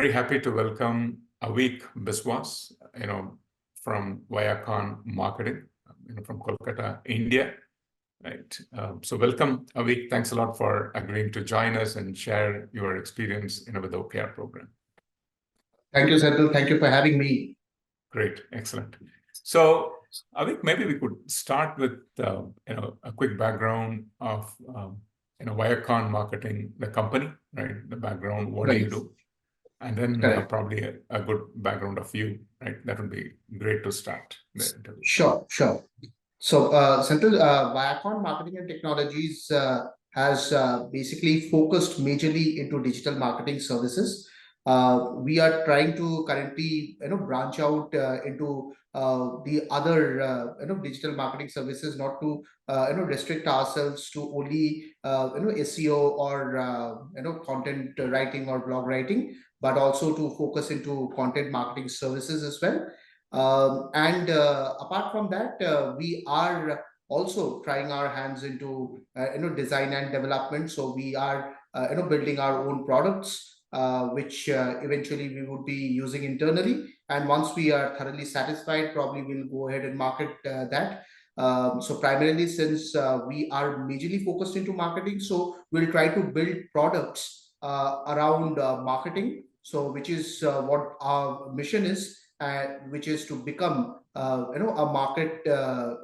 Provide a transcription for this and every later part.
very happy to welcome Aveek Biswas, from Viacon Marketing, from Kolkata, India. Right. So welcome, Aveek. Thanks a lot for agreeing to join us and share your experience, with the OKR program. Thank you, Senthil. Thank you for having me. Great, excellent. So, Aveek, maybe we could start with a quick background of Viacon Marketing, the company, right? The background, what do you do? And then probably a good background of you, right? That would be great to start the interview. Sure. So, Senthil, Viacon Marketing and Technologies has basically focused majorly into digital marketing services. We are trying to currently, branch out into the other, digital marketing services, not to, restrict ourselves to only, SEO or, content writing or blog writing, but also to focus into content marketing services as well. And apart from that, we are also trying our hands into design and development. So we are building our own products, which eventually we would be using internally. And once we are thoroughly satisfied, probably we'll go ahead and market that. So primarily, since we are majorly focused into marketing, so we'll try to build products around marketing. So which is what our mission is, which is to become a market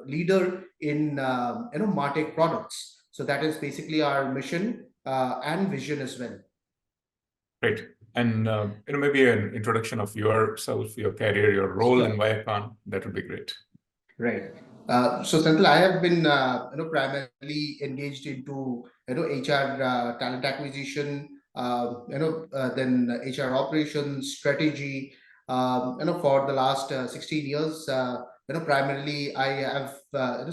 leader in MarTech products. So that is basically our mission and vision as well. Great. And maybe an introduction of yourself, your career, your role in Viacon. That would be great. Right. So Senthil, I have been primarily engaged into HR talent acquisition, then HR operations, strategy. For the last 16 years, primarily I have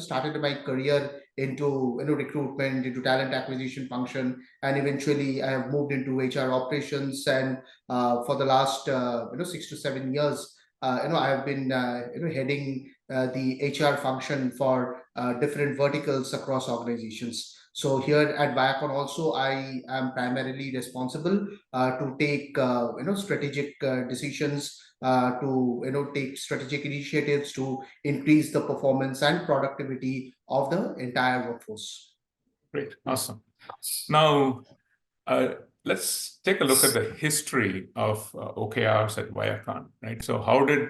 started my career into recruitment, into talent acquisition function, and eventually I have moved into HR operations. And for the last 6 to 7 years, I have been heading the HR function for different verticals across organizations. So here at Viacon also, I am primarily responsible to take strategic decisions, to take strategic initiatives to increase the performance and productivity of the entire workforce. Great, awesome. Now, let's take a look at the history of OKRs at Viacon, right? So how did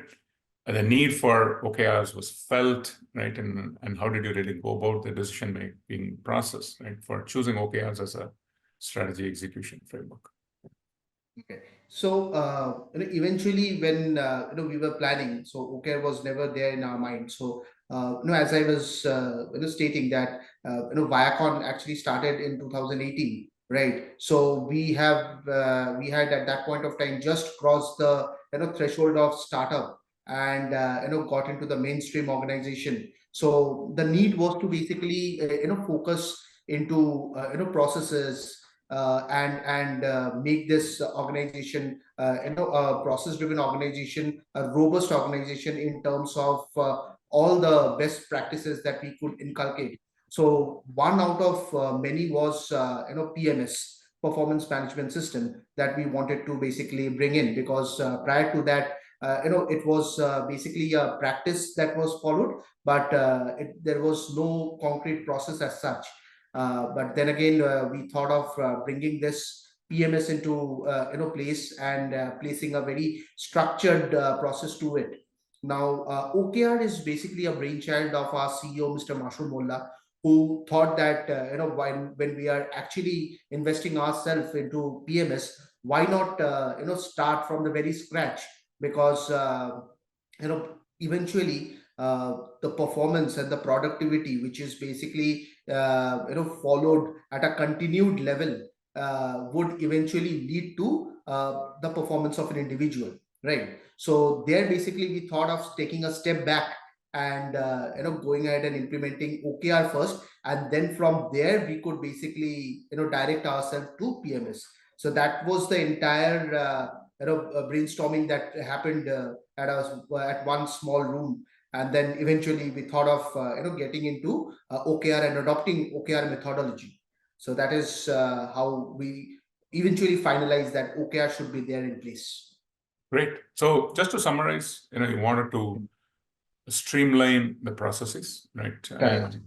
the need for OKRs was felt, right? And how did you really go about the decision-making process, right, for choosing OKRs as a strategy execution framework? Okay. So eventually when we were planning, so OKR was never there in our mind. So as I was stating that Viacon actually started in 2018, right? So we had at that point of time just crossed the threshold of startup and got into the mainstream organization. So the need was to basically focus into processes and make this organization a process-driven organization, a robust organization in terms of all the best practices that we could inculcate. So one out of many was PMS, performance management system, that we wanted to basically bring in, because prior to that, it was basically a practice that was followed, but there was no concrete process as such. But then again, we thought of bringing this PMS into place and placing a very structured process to it. Now, OKR is basically a brainchild of our CEO, Mr. Mashur Molla, who thought that when we are actually investing ourselves into PMS, why not start from the very scratch? Because eventually the performance and the productivity, which is basically followed at a continued level, would eventually lead to the performance of an individual, right? So there basically we thought of taking a step back and going ahead and implementing OKR first, and then from there we could basically direct ourselves to PMS. So that was the entire brainstorming that happened at one small room, and then eventually we thought of getting into OKR and adopting OKR methodology. So that is how we eventually finalized that OKR should be there in place. Great. So just to summarize, you wanted to streamline the processes, right? Correct. And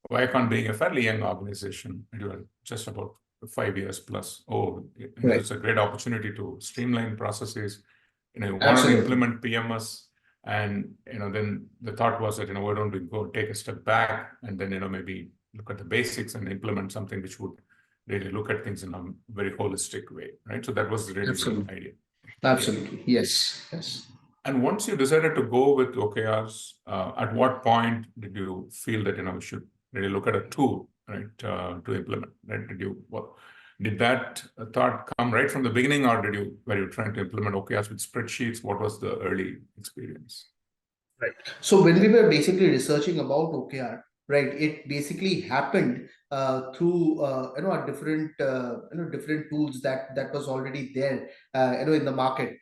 Viacon being a fairly young organization, you are just about 5 years plus old, Right. it's a great opportunity to streamline processes. You wanted to Absolutely. implement PMS, and then the thought was that why don't we go take a step back and then maybe look at the basics and implement something which would really look at things in a very holistic way, right? So that was really Absolutely. the idea. Absolutely. Yes. Yes. And once you decided to go with OKRs, at what point did you feel that we should really look at a tool, right, to implement? Right? Did that thought come right from the beginning, or were you trying to implement OKRs with spreadsheets? What was the early experience? Right. So when we were basically researching about OKR, right, it basically happened through a different tools that was already there in the market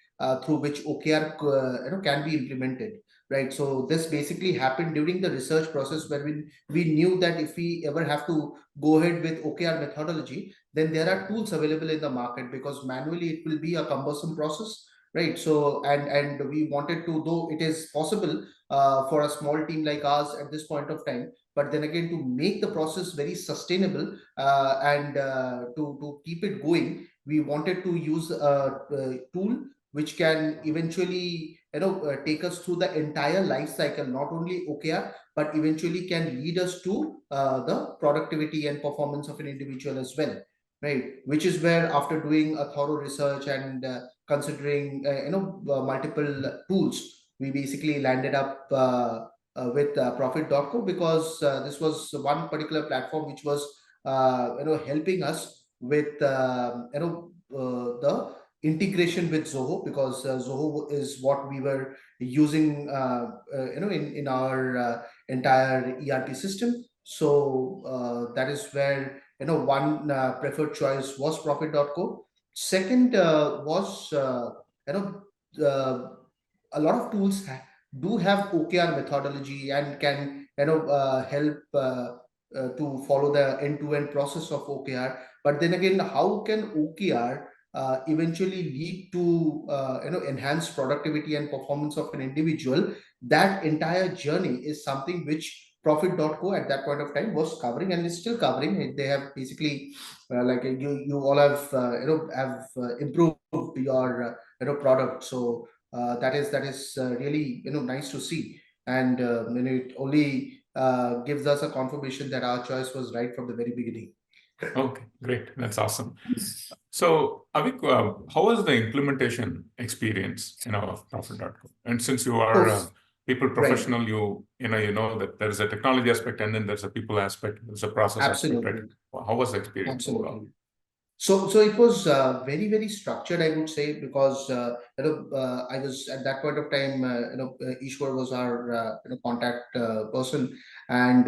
through which OKR can be implemented. Right. So this basically happened during the research process where we knew that if we ever have to go ahead with OKR methodology, then there are tools available in the market, because manually it will be a cumbersome process. Right. So and we wanted to, though it is possible for a small team like ours at this point of time, but then again, to make the process very sustainable and to keep it going, we wanted to use a tool which can eventually take us through the entire life cycle, not only OKR, but eventually can lead us to the productivity and performance of an individual as well. Right, which is where, after doing a thorough research and considering multiple tools, we basically landed up with Profit.co, because this was one particular platform which was helping us with the integration with Zoho, because Zoho is what we were using in our entire ERP system. So that is where one preferred choice was Profit.co. Second was a lot of tools do have OKR methodology and can help to follow the end-to-end process of OKR. But then again, how can OKR eventually lead to enhanced productivity and performance of an individual? That entire journey is something which Profit.co at that point of time was covering and is still covering. They have basically like you all have improved your product. So that is really nice to see, and it only gives us a confirmation that our choice was right from the very beginning. Okay, great. That's awesome. So, Avik, how was the implementation experience of Profit.co? And since you are a people professional, Right. you know that there is a technology aspect and then there's a people aspect, there's a process aspect, right? Absolutely. How was the experience overall? Absolutely. So it was very, very structured, I would say, because I was at that point of time, Ishwar was our contact person, and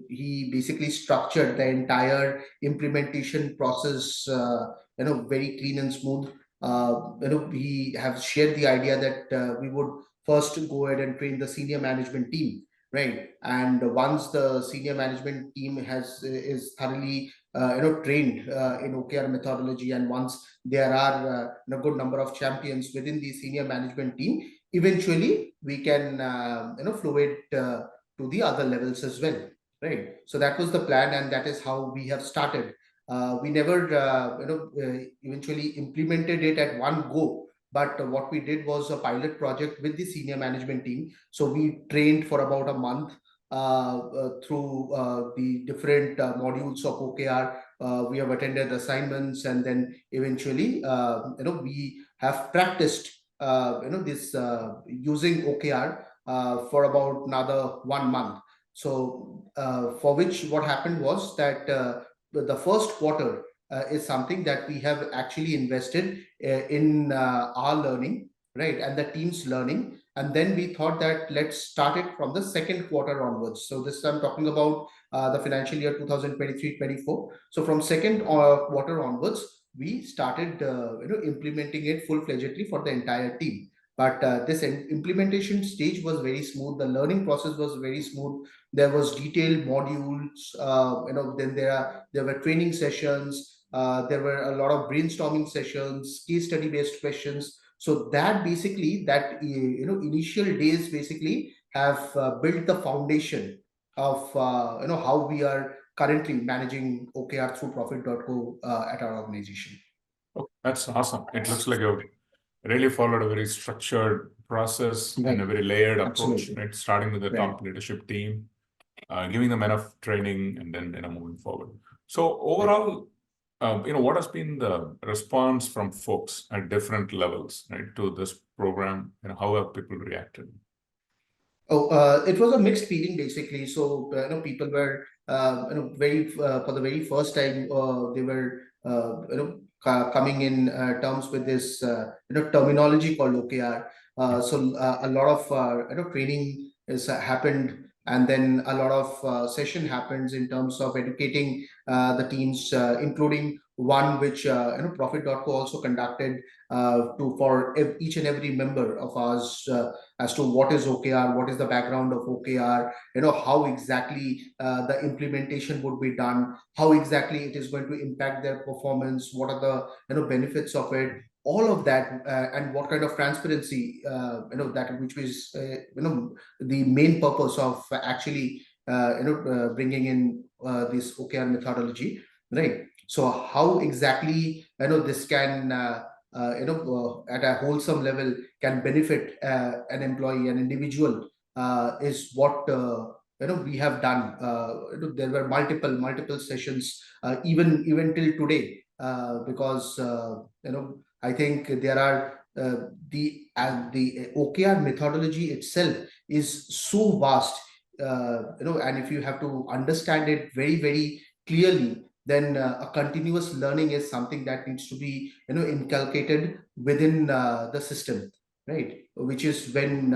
he basically structured the entire implementation process, very clean and smooth. We have shared the idea that we would first go ahead and train the senior management team, right? And once the senior management team is thoroughly trained in OKR methodology, and once there are a good number of champions within the senior management team, eventually we can flow it to the other levels as well, right? So that was the plan, and that is how we have started. We never eventually implemented it at one go, but what we did was a pilot project with the senior management team. So we trained for about a month through the different modules of OKR. We have attended assignments, and then eventually, we have practiced, this using OKR for about another 1 month. So, for which what happened was that the first quarter is something that we have actually invested in our learning, right, and the team's learning. And then we thought that let's start it from the second quarter onwards. So this I'm talking about the financial year 2023-24. So from second quarter onwards, we started implementing it full-fledgedly for the entire team. But this implementation stage was very smooth. The learning process was very smooth. There was detailed modules. Then there were training sessions. There were a lot of brainstorming sessions, case study based questions. So that basically, that initial days basically have built the foundation of how we are currently managing OKR through Profit.co at our organization. Oh, that's awesome. It looks like you've really followed a very structured process and a very layered approach, right? Starting with the top leadership team, giving them enough training, and then moving forward. So overall, what has been the response from folks at different levels, right, to this program? How have people reacted? Oh, it was a mixed feeling basically. So people were very for the very first time they were coming in terms with this terminology called OKR. So a lot of training is happened, and then a lot of session happens in terms of educating the teams, including one which Profit.co also conducted for each and every member of ours. As to what is OKR, what is the background of OKR, how exactly the implementation would be done, how exactly it is going to impact their performance, what are the benefits of it, all of that, and what kind of transparency, that which is the main purpose of actually bringing in this OKR methodology, right? So how exactly this can at a wholesome level can benefit an employee, an individual, is what we have done. There were multiple sessions, even till today, because I think there are the OKR methodology itself is so vast, and if you have to understand it very clearly, then a continuous learning is something that needs to be inculcated within the system, right? Which is when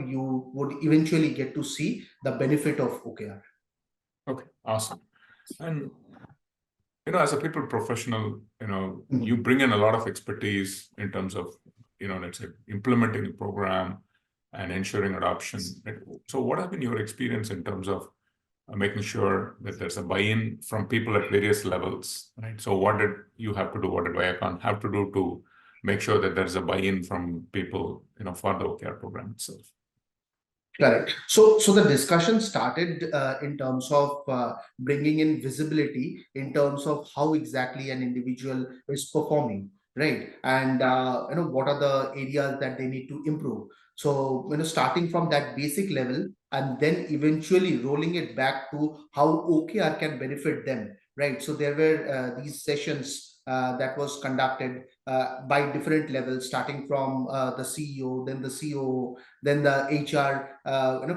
you would eventually get to see the benefit of OKR. Okay, awesome. And as a people professional, you bring in a lot of expertise in terms of, let's say, implementing a program and ensuring adoption. Right? So what has been your experience in terms of making sure that there's a buy-in from people at various levels, right? So what did you have to do? What did Viacon have to do to make sure that there's a buy-in from people, for the OKR program itself? Correct. So the discussion started in terms of bringing in visibility in terms of how exactly an individual is performing, right? And what are the areas that they need to improve. So starting from that basic level, and then eventually rolling it back to how OKR can benefit them, right? So there were these sessions that was conducted by different levels, starting from the CEO, then the COO, then the HR,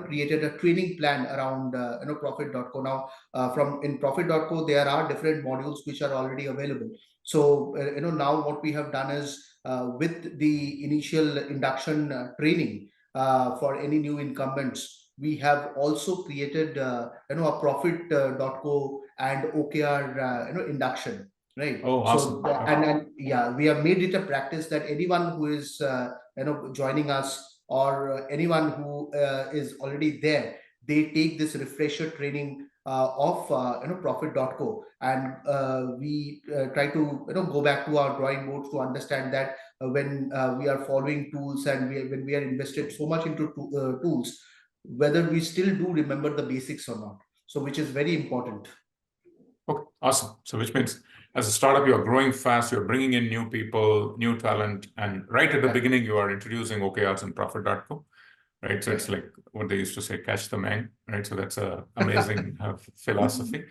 created a training plan around Profit.co. Now, from in Profit.co, there are different modules which are already available. So now what we have done is with the initial induction training for any new incumbents, we have also created a Profit.co and OKR induction. Right. Oh, awesome. So and yeah, we have made it a practice that anyone who is joining us, or anyone who is already there, they take this refresher training of Profit.co, and we try to go back to our drawing boards to understand that when we are following tools, and when we are invested so much into tools, whether we still do remember the basics or not. So which is very important. Okay, awesome. So which means as a startup, you're growing fast, you're bringing in new people, new talent, and right at the beginning, you are introducing OKRs and Profit.co, right? So it's like what they used to say, catch the man, right? So that's a amazing philosophy,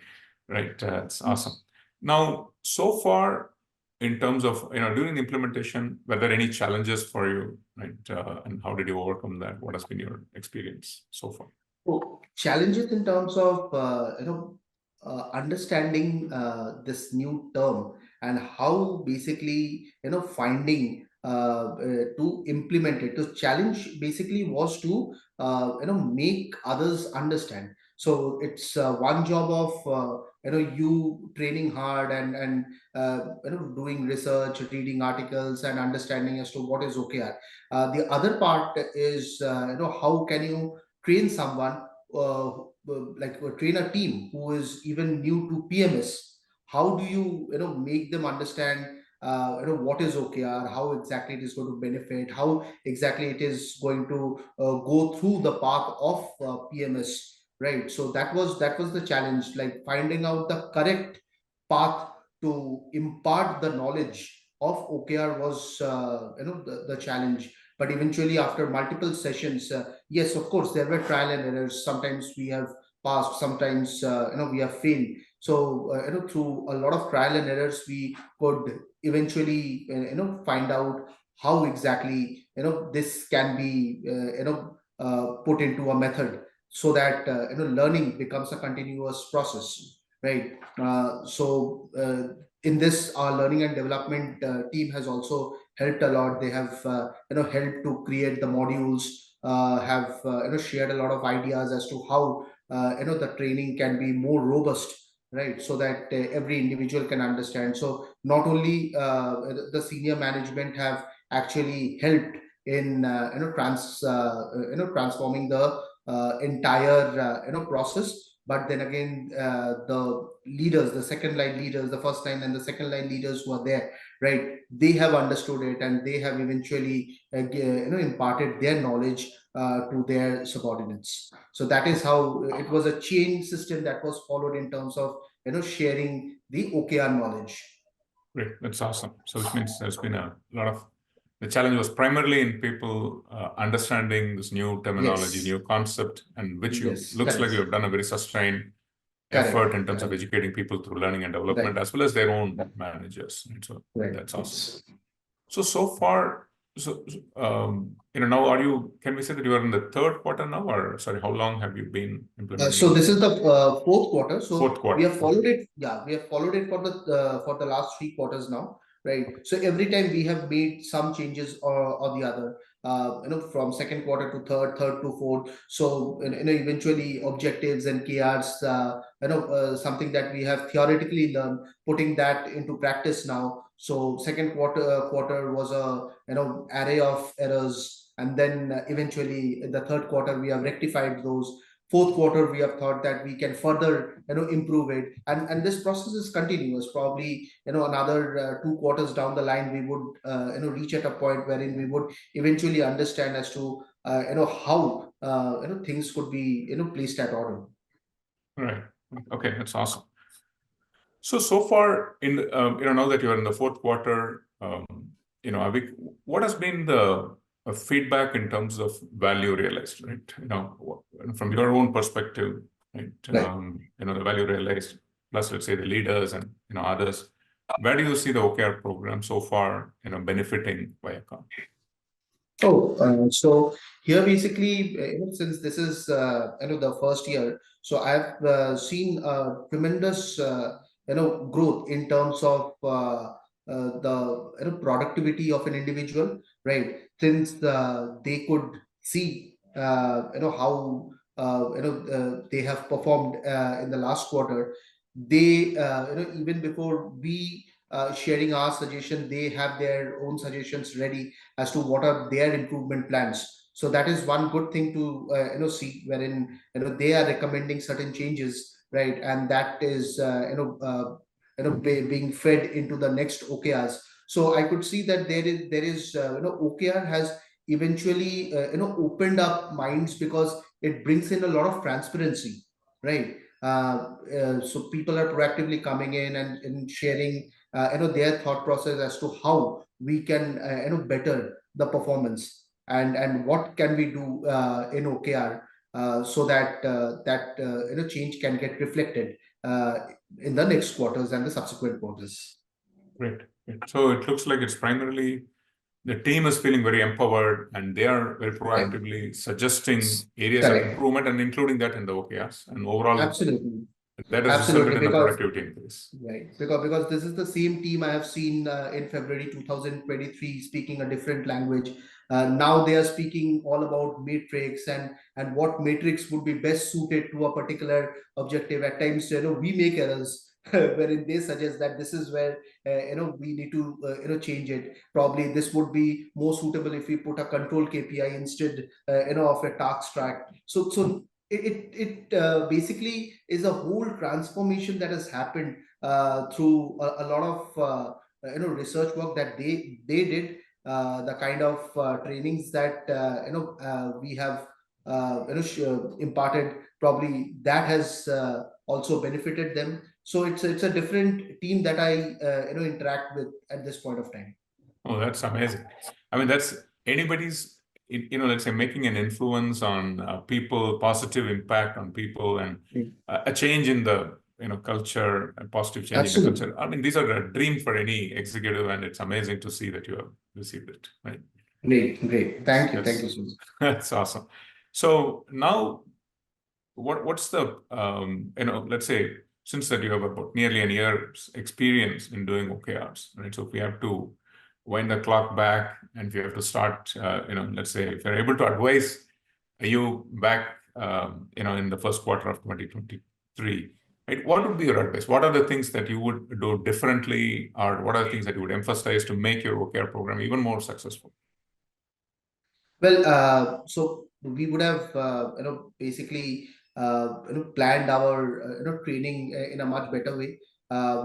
right? It's awesome. Now, so far, in terms of, during the implementation, were there any challenges for you, right? And how did you overcome that? What has been your experience so far? So challenges in terms of understanding this new term, and how basically finding to implement it. The challenge basically was to make others understand. So it's one job of you training hard, and doing research, reading articles, and understanding as to what is OKR. The other part is how can you train someone, like train a team who is even new to PMS. how do you make them understand what is OKR, how exactly it is going to benefit, how exactly it is going to go through the path of PMS, right? So that was the challenge, like finding out the correct path to impart the knowledge of OKR was the challenge. But eventually, after multiple sessions, yes, of course, there were trial and errors. Sometimes we have passed, sometimes we have failed. So through a lot of trial and errors, we could eventually find out how exactly this can be put into a method, so that learning becomes a continuous process, right? In this, our learning and development team has also helped a lot. They have helped to create the modules, have shared a lot of ideas as to how the training can be more robust, right? So that every individual can understand. So not only the senior management have actually helped in transforming the entire process, but then again, the leaders, the second line leaders, the first line and the second line leaders who are there, right, they have understood it, and they have eventually imparted their knowledge to their subordinates. So that is how it was a chain system that was followed in terms of sharing the OKR knowledge. Great, that's awesome. So which means there's been a lot of, the challenge was primarily in people understanding this new terminology, Yes, new concept, and which you yes, looks like correct, you've done a very sustained effort in correct, terms of correct, educating people through learning and development, right, as well as their own managers. And so right, that's awesome. yes. So far, now can we say that you are in the third quarter now, or sorry, how long have you been implementing? So this is the fourth quarter. So Fourth quarter. we have followed it. Yeah, we have followed it for the last 3 quarters now, right? So every time we have made some changes or the other. From second quarter to third to fourth. So eventually objectives and KRs. Something that we have theoretically learned, putting that into practice now. So second quarter was a array of errors, and then eventually in the third quarter we have rectified those. Fourth quarter we have thought that we can further improve it, and this process is continuous. Probably another 2 quarters down the line, we would reach at a point wherein we would eventually understand as to how things could be placed at order. Right. Okay, that's awesome. So far in now that you're in the fourth quarter, Aveek, what has been the feedback in terms of value realized, right? From your own perspective, right? Right. The value realized, plus let's say the leaders and others. Where do you see the OKR program so far, benefiting Viacom? So here basically, since this is the first year, so I've seen tremendous growth in terms of the productivity of an individual, right? Since they could see how they have performed in the last quarter. They even before we sharing our suggestion, they have their own suggestions ready as to what are their improvement plans. So that is one good thing to see, wherein they are recommending certain changes, right? And that is being fed into the next OKRs. So I could see that there is OKR has eventually opened up minds, because it brings in a lot of transparency, right? So people are proactively coming in and sharing their thought process as to how we can better the performance, and what can we do in OKR, so that change can get reflected in the next quarters and the subsequent quarters. Great. So it looks like it's primarily the team is feeling very empowered, and they are very proactively suggesting areas of Correct. improvement and including that in the OKRs. And overall, absolutely that has Absolutely, resulted in a because productivity increase. right, because this is the same team I have seen in February 2023 speaking a different language. Now they are speaking all about matrix, and what matrix would be best suited to a particular objective. At times, we make errors wherein they suggest that this is where we need to change it. Probably this would be more suitable if we put a control KPI instead of a task track. So it basically is a whole transformation that has happened through a lot of research work that they did, the kind of trainings that we have imparted, probably that has also benefited them. So it's a different team that I interact with at this point of time. Oh, that's amazing. I mean, that's anybody's, let's say making an influence on people, positive impact on people, and a change in the, culture, and positive change in the Absolutely. culture. I mean, these are a dream for any executive, and it's amazing to see that you have received it, right? Great. Thank you. Thank you That's, so much. that's awesome. So now, what's the, let's say, since that you have about nearly a year's experience in doing OKRs, right? So if we have to wind the clock back, and if you have to start, let's say if you're able to advise you back, in the first quarter of 2023, right? What would be your advice? What are the things that you would do differently, or what are the things that you would emphasize to make your OKR program even more successful? Well, so we would have, basically, planned our, training in a much better way.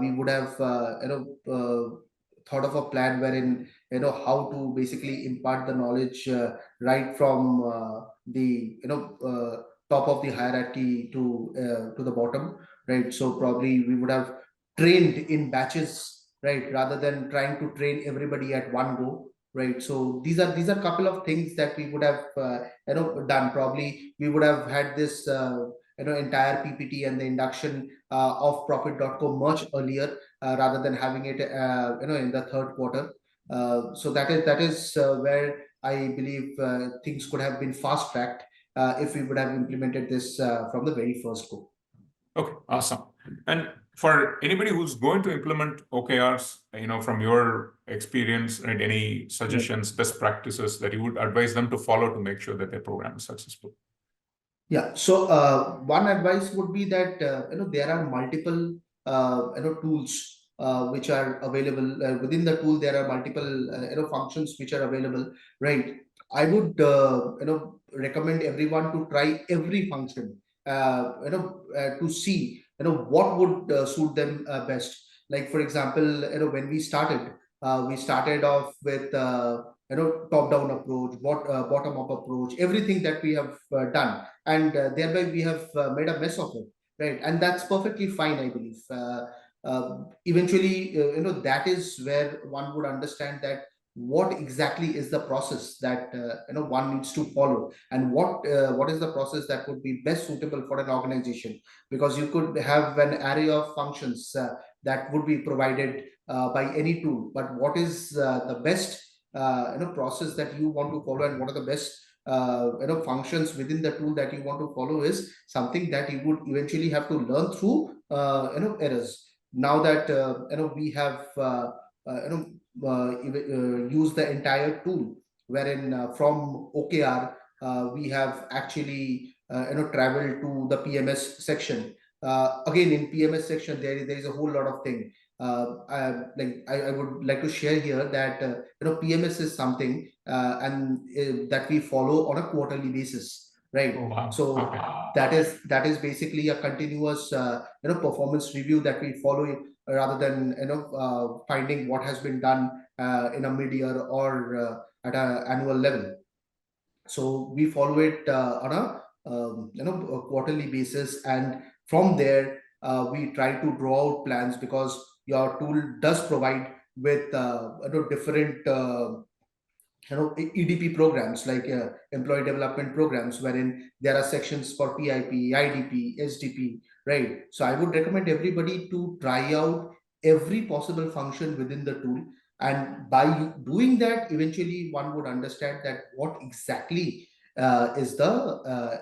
We would have, thought of a plan wherein, how to basically impart the knowledge right from the, top of the hierarchy to the bottom, right? So probably we would have trained in batches, right, rather than trying to train everybody at one go, right? So these are couple of things that we would have done. Probably we would have had this entire PPT and the induction of profit.co much earlier, rather than having it in the third quarter. So that is where I believe things could have been fast tracked if we would have implemented this from the very first go. Okay, awesome. And for anybody who's going to implement OKRs, from your experience, right, any suggestions, best practices that you would advise them to follow to make sure that their program is successful? Yeah. So one advice would be that there are multiple tools which are available within the tool. There are multiple functions which are available. Right. I would recommend everyone to try every function. To see what would suit them best. Like for example, when we started off with top down approach, bottom up approach, everything that we have done, and thereby we have made a mess of it, right? And that's perfectly fine, I believe. Eventually, that is where one would understand that what exactly is the process that one needs to follow, and what is the process that would be best suitable for an organization, because you could have an array of functions that would be provided by any tool, but what is the best process that you want to follow, and what are the best functions within the tool that you want to follow, is something that you would eventually have to learn through errors. Now that we have used the entire tool, wherein from OKR we have actually traveled to the PMS section. Again, in PMS section, there is a whole lot of thing. I would like to share here that PMS is something that we follow on a quarterly basis, right? Oh, wow. So Okay. that is basically a continuous performance review that we follow, rather than finding what has been done in a mid-year or at an annual level. So we follow it on a quarterly basis, and from there we try to draw out plans, because your tool does provide with different EDP programs, like employee development programs, wherein there are sections for PIP, IDP, SDP, right? So I would recommend everybody to try out every possible function within the tool, and by doing that, eventually one would understand that what exactly is the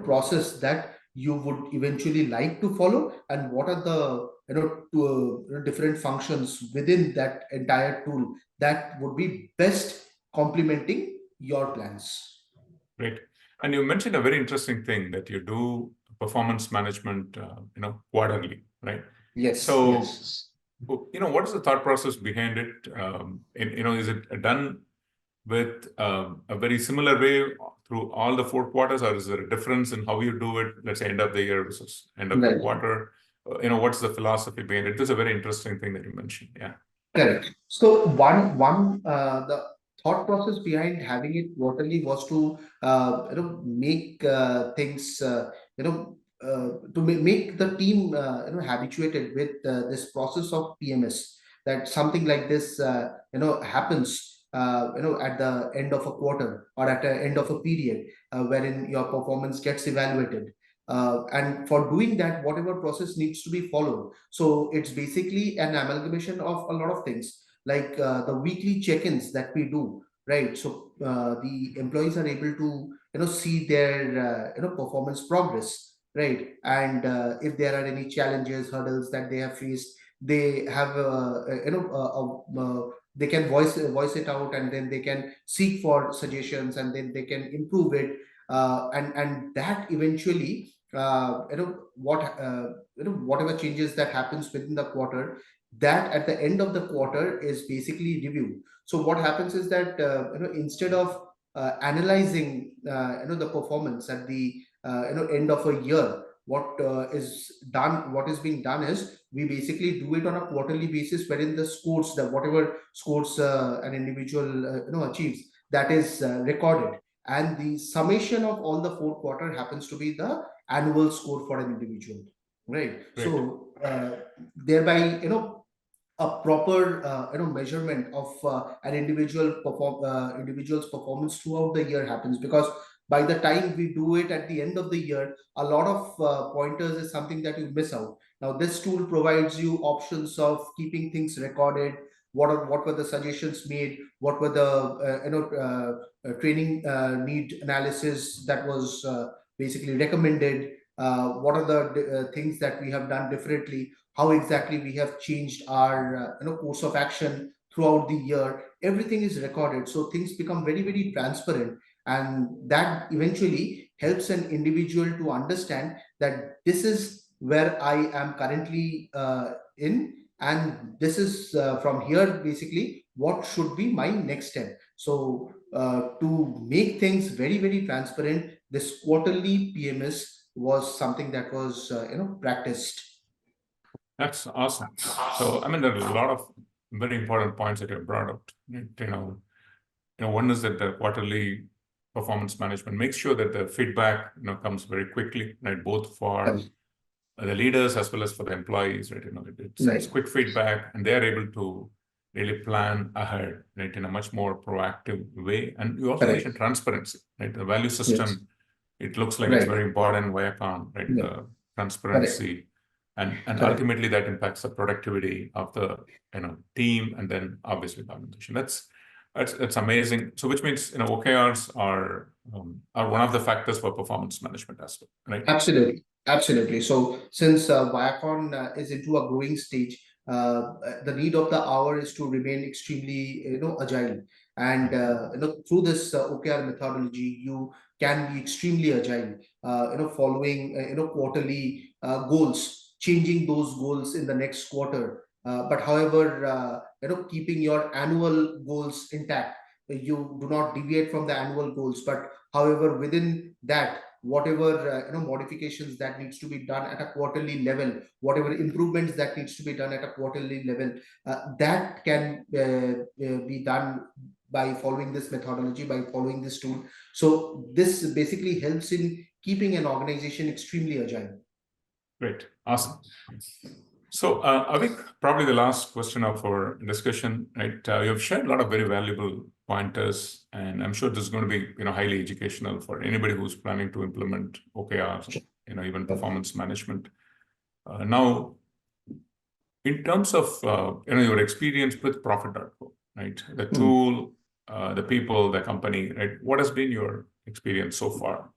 process that you would eventually like to follow, and what are the different functions within that entire tool that would be best complementing your plans. Great. And you mentioned a very interesting thing, that you do performance management, quarterly, right? Yes. So, Yes. what is the thought process behind it? Is it done with a very similar way through all the 4 quarters, or is there a difference in how you do it? Let's say end of the year versus end of the Right. quarter. what's the philosophy behind it? This is a very interesting thing that you mentioned. Yeah. Correct. So one the thought process behind having it quarterly was to make things to make the team habituated with this process of PMS, that something like this happens at the end of a quarter or at the end of a period wherein your performance gets evaluated. And for doing that, whatever process needs to be followed, so it's basically an amalgamation of a lot of things, like the weekly check-ins that we do, right? So the employees are able to see their performance progress, right? And if there are any challenges, hurdles that they have faced, they have they can voice it out, and then they can seek for suggestions, and then they can improve it, and that eventually whatever changes that happens within the quarter, that at the end of the quarter is basically review. So what happens is that instead of analyzing the performance at the end of a year, what is being done is we basically do it on a quarterly basis, wherein the scores, the whatever scores an individual achieves, that is recorded, and the summation of all the 4 quarter happens to be the annual score for an individual, right? Great. So thereby a proper measurement of an individual's performance throughout the year happens, because by the time we do it at the end of the year, a lot of pointers is something that you miss out. Now this tool provides you options of keeping things recorded. What were the suggestions made, what were the training need analysis that was basically recommended, what are the things that we have done differently, how exactly we have changed our course of action throughout the year. Everything is recorded, so things become very, very transparent, and that eventually helps an individual to understand that this is where I am currently in, and this is from here basically what should be my next step. So to make things very, very transparent, this quarterly PMS was something that was practiced. That's awesome. So, I mean, there are a lot of very important points that you brought up. One is that the quarterly performance management makes sure that the feedback, comes very quickly, right? Both for the leaders as well as for the employees, right? It sends quick feedback, and they are able to really plan ahead, right, in a much more proactive way. And you also mentioned transparency, right? The value system, it looks like it's very important in Viacon, right? The transparency. And ultimately that impacts the productivity of the team, and then obviously compensation. That's amazing. So which means OKRs are one of the factors for performance management as well, right? Absolutely. So since Viacon is into a growing stage, the need of the hour is to remain extremely agile, and through this OKR methodology, you can be extremely agile. Following quarterly goals, changing those goals in the next quarter. But however, keeping your annual goals intact. You do not deviate from the annual goals, but however, within that, whatever modifications that needs to be done at a quarterly level, whatever improvements that needs to be done at a quarterly level, that can be done by following this methodology, by following this tool. So this basically helps in keeping an organization extremely agile. Great. Awesome. So, Aveek, probably the last question of our discussion, right? You've shared a lot of very valuable pointers, and I'm sure this is going to be, highly educational for anybody who's planning to implement OKRs, even performance management. Now, in terms of, your experience with Profit.co, right? The tool, the people, the company, right? What has been your experience so far?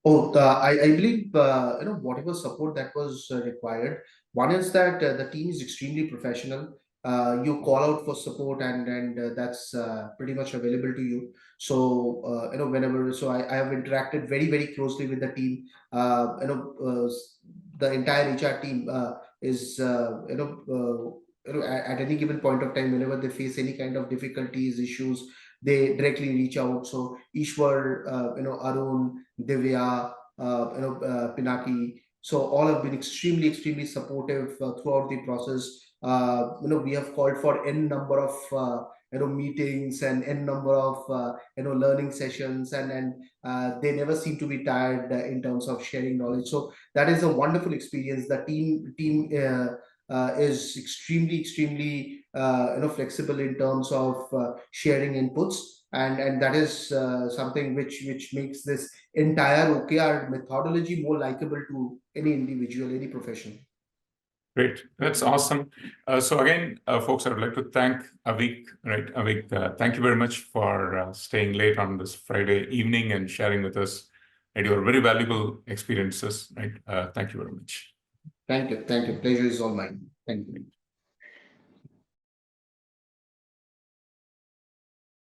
I believe whatever support that was required. One is that the team is extremely professional. You call out for support, and that's pretty much available to you. So whenever, so I have interacted very, very closely with the team. The entire HR team is at any given point of time, whenever they face any kind of difficulties, issues, they directly reach out. So Ishwar, Arun, Divya, Pinaki, So all have been extremely supportive throughout the process. We have called for n number of meetings and n number of learning sessions, and they never seem to be tired in terms of sharing knowledge. So that is a wonderful experience. The team is extremely flexible in terms of sharing inputs, and that is something which makes this entire OKR methodology more likable to any individual, any professional. Great. That's awesome. So again, folks, I would like to thank Aveek, right? Aveek, thank you very much for staying late on this Friday evening and sharing with us your very valuable experiences, right? Thank you very much. Thank you. Pleasure is all mine. Thank you.